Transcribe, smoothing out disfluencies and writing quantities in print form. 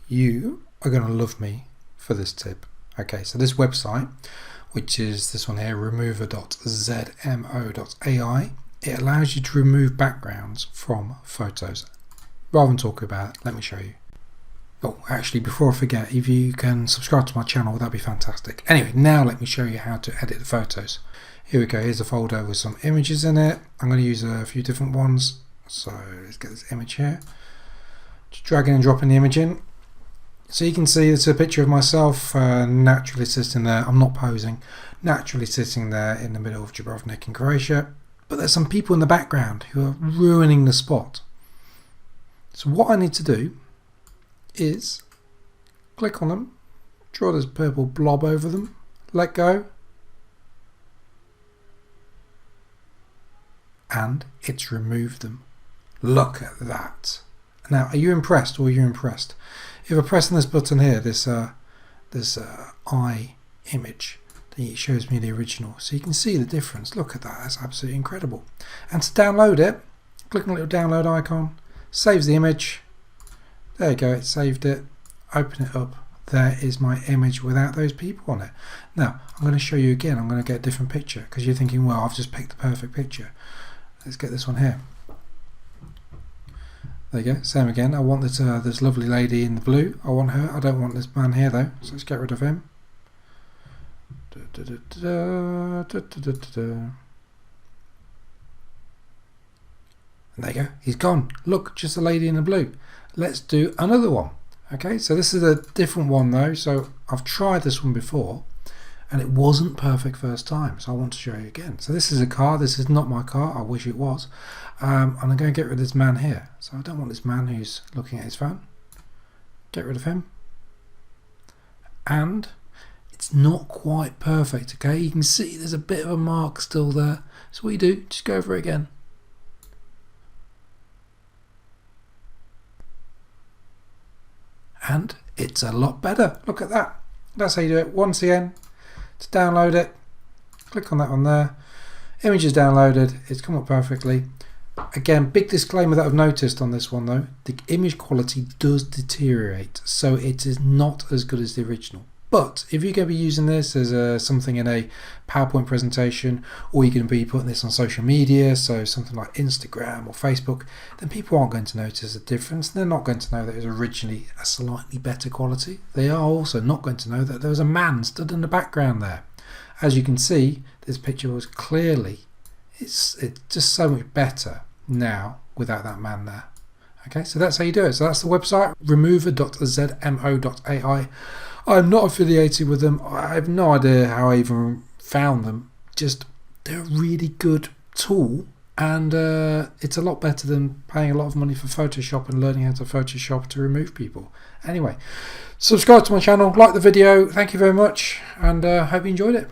You are going to love me for this tip. Okay, so this website, which is this one here, remover.zmo.ai, it allows you to remove backgrounds from photos. Rather than talk about it, let me show you. Oh, actually, before I forget, if you can subscribe to my channel, that'd be fantastic. Anyway, now let me show you how to edit the photos. Here we go, here's a folder with some images in it. I'm going to use a few different ones. So let's get this image here. Just dragging and dropping the image in. So you can see it's a picture of myself naturally sitting there. I'm not posing. Naturally sitting there in the middle of Dubrovnik in Croatia. But there's some people in the background who are ruining the spot. So what I need to do is click on them, draw this purple blob over them, let go, and it's removed them. Look at that. Now, are you impressed or are you impressed? If I press on this button here, this eye image, then it shows me the original. So you can see the difference. Look at that, that's absolutely incredible. And to download it, click on the little download icon, saves the image. There you go, it saved it. Open it up. There is my image without those people on it. Now, I'm going to show you again. I'm going to get a different picture because you're thinking, well, I've just picked the perfect picture. Let's get this one here. There you go, same again. I want this lovely lady in the blue. I want her. I don't want this man here though. So let's get rid of him. And there you go, he's gone. Look, just a lady in the blue. Let's do another one. Okay, so this is a different one though. So I've tried this one before and it wasn't perfect first time. So I want to show you again. So this is a car. This is not my car. I wish it was. And I'm going to get rid of this man here. So I don't want this man who's looking at his phone. Get rid of him. And it's not quite perfect. Okay, you can see there's a bit of a mark still there. So what you do, just go over it again. And it's a lot better. Look at that. That's how you do it. Once again, to download it, click on that one there. Image is downloaded. It's come up perfectly. Again, big disclaimer that I've noticed on this one though, the image quality does deteriorate, so it is not as good as the original. But if you're going to be using this as something in a PowerPoint presentation, or you're going to be putting this on social media, so something like Instagram or Facebook, then people aren't going to notice a difference. They're not going to know that it was originally a slightly better quality. They are also not going to know that there was a man stood in the background there. As you can see, this picture was clearly, it's just so much better now without that man there. Okay, so that's how you do it. So that's the website, remover.zmo.ai. I'm not affiliated with them. I have no idea how I even found them. Just, they're a really good tool, and it's a lot better than paying a lot of money for Photoshop and learning how to Photoshop to remove people. Anyway, subscribe to my channel, like the video. Thank you very much, and hope you enjoyed it.